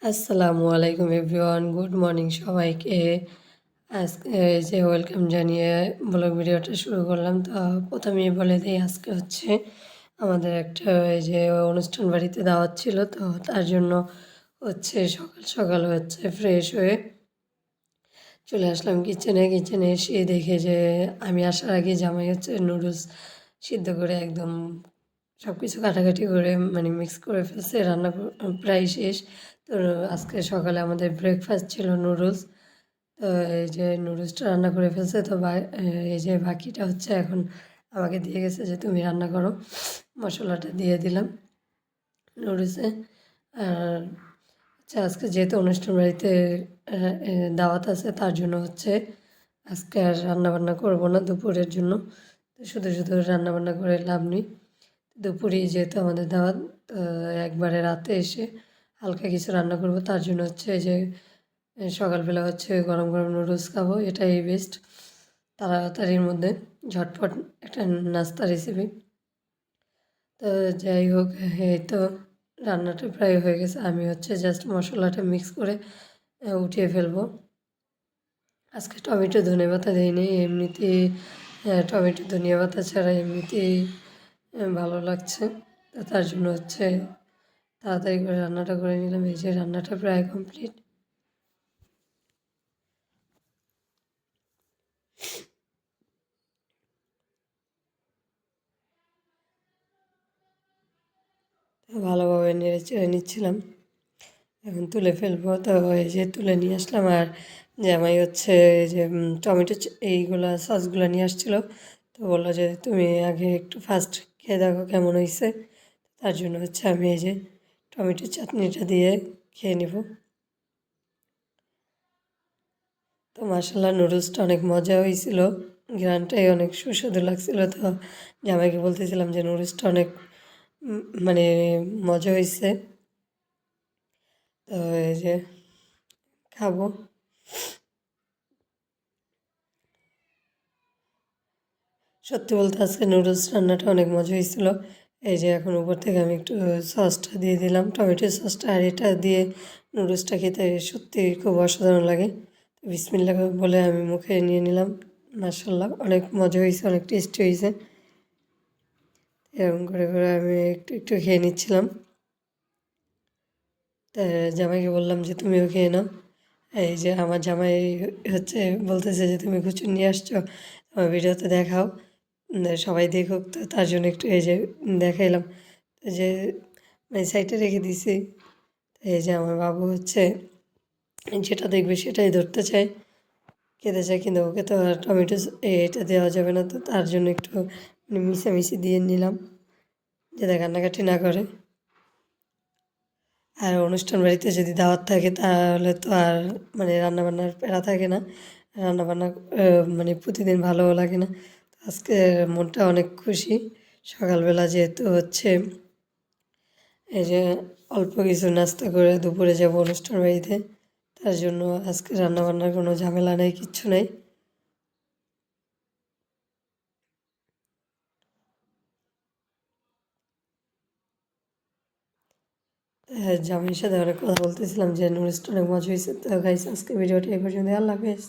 আসসালামু আলাইকুম everyone, good morning সবাইকে। আজকে এই যে ওয়েলকাম জানিয়ে ব্লগ ভিডিওটা শুরু করলাম। তো প্রথমেই বলে দিই, আজকে হচ্ছে আমাদের একটা এই যে অনুষ্ঠান বাড়িতে দাওয়াত ছিল। তো তার জন্য হচ্ছে সকাল সকাল হচ্ছে ফ্রেশ হয়ে চলে আসলাম কিচেনে এসে দেখে যে আমি আসার আগে জামাই হচ্ছে নুডলস সিদ্ধ করে একদম সব কিছু কাটাকাটি করে মানে মিক্স করে ফেলছে। রান্না প্রায় শেষ। তো আজকে সকালে আমাদের ব্রেকফাস্ট ছিল নুডলস। তো এই যে নুডলসটা রান্না করে ফেলছে। তো এই যে বাকিটা হচ্ছে এখন আমাকে দিয়ে গেছে যে তুমি রান্না করো। মশলাটা দিয়ে দিলাম নুডলসে। আর হচ্ছে আজকে যেহেতু অনুষ্ঠান বাড়িতে দাওয়াত আছে, তার জন্য হচ্ছে আজকে আর রান্নাবান্না করবো না দুপুরের জন্য। তো শুধু শুধু রান্নাবান্না করে লাভ নেই। দুপুরেই যেহেতু আমাদের দাওয়াত, একবারে রাতে এসে হালকা কিছু রান্না করব। তার জন্য হচ্ছে এই যে সকালবেলা হচ্ছে গরম গরম নুডলস খাবো, এটাই বেস্ট। তাড়াতাড়ির মধ্যে ঝটপট একটা নাস্তা রেসিপি। তো যাই হোক, এই তো রান্নাটা প্রায় হয়ে গেছে। আমি হচ্ছে জাস্ট মশলাটা মিক্স করে উঠিয়ে ফেলবো। আজকে টমেটো ধনেপাতা দিইনি, এমনিতেই টমেটো ধনিয়া পাতা ছাড়া এমনিতেই ভালো লাগছে। তো তার জন্য হচ্ছে তাড়াতাড়ি করে রান্নাটা করে নিলাম। এই যে রান্নাটা প্রায় কমপ্লিট। ভালোভাবে নেড়ে চেড়ে নিচ্ছিলাম, এখন তুলে ফেলবো। তো এই যে তুলে নিয়ে আসলাম। আর জামাই হচ্ছে এই যে টমেটো এইগুলা সসগুলো নিয়ে আসছিলো। তো বললো যে তুমি আগে একটু ফার্স্ট খেয়ে দেখো কেমন হয়েছে। তার জন্য হচ্ছে আমি এই যে টমেটো চাটনিটা দিয়ে খেয়ে নিব। তো মাসাল্লাহ নুডলসটা অনেক মজা হয়েছিল, ঘ্রাণটাই অনেক সুস্বাদু লাগছিল। তো জামাইকে বলতেছিলাম যে নুডলসটা অনেক মানে মজা হয়েছে। তো এই যে খাবো। সত্যি বলতে আজকে নুডলস রান্নাটা অনেক মজা হয়েছিল। এই যে এখন উপর থেকে আমি একটু সসটা দিয়ে দিলাম, টমেটো সসটা। আর এটা দিয়ে নুডলসটা খেতে সত্যি খুব অসাধারণ লাগে। তো বিসমিল্লাহ বলে আমি মুখে নিয়ে নিলাম। মাশাল্লাহ অনেক মজা হয়েছে, অনেক টেস্টি হয়েছে। এরকম করে করে আমি একটু একটু খেয়ে নিচ্ছিলাম। তা জামাইকে বললাম যে তুমিও খেয়ে নাও। এই যে আমার জামাই হচ্ছে বলতেছে যে তুমি কচুর নিয়ে আসছো, আমার ভিডিওতে দেখাও, সবাই দেখুক। তো তার জন্য একটু এই যে দেখাইলাম। তো যে মানে সাইডে রেখে দিছি। এই যে আমার বাবু হচ্ছে যেটা দেখবে সেটাই ধরতে চায়, খেতে চায়। কিন্তু ওকে তো আর টমেটো এটা দেওয়া যাবে না। তো তার জন্য একটু মানে মিশামিশি দিয়ে নিলাম যাতে কান্নাকাটি না করে। আর অনুষ্ঠান বাড়িতে যদি দাওয়াত থাকে তাহলে তো আর মানে রান্নাবান্নার প্যারা থাকে না। রান্নাবান্না মানে প্রতিদিন ভালোও লাগে না। আজকে মনটা অনেক খুশি। সকালবেলা যেহেতু হচ্ছে এই যে অল্প কিছু নাস্তা করে দুপুরে যাবো অনুষ্ঠান বাড়িতে, তার জন্য আজকে রান্নাবান্নার কোনো ঝামেলা নেই, কিচ্ছু নেই। জামাইয়ের সাথে অনেক কথা বলতেছিলাম যে নুডলসটা অনেক মজা হয়েছে। তো গাইস, আজকে ভিডিওটা এই পর্যন্ত। আল্লাহ হাফেজ।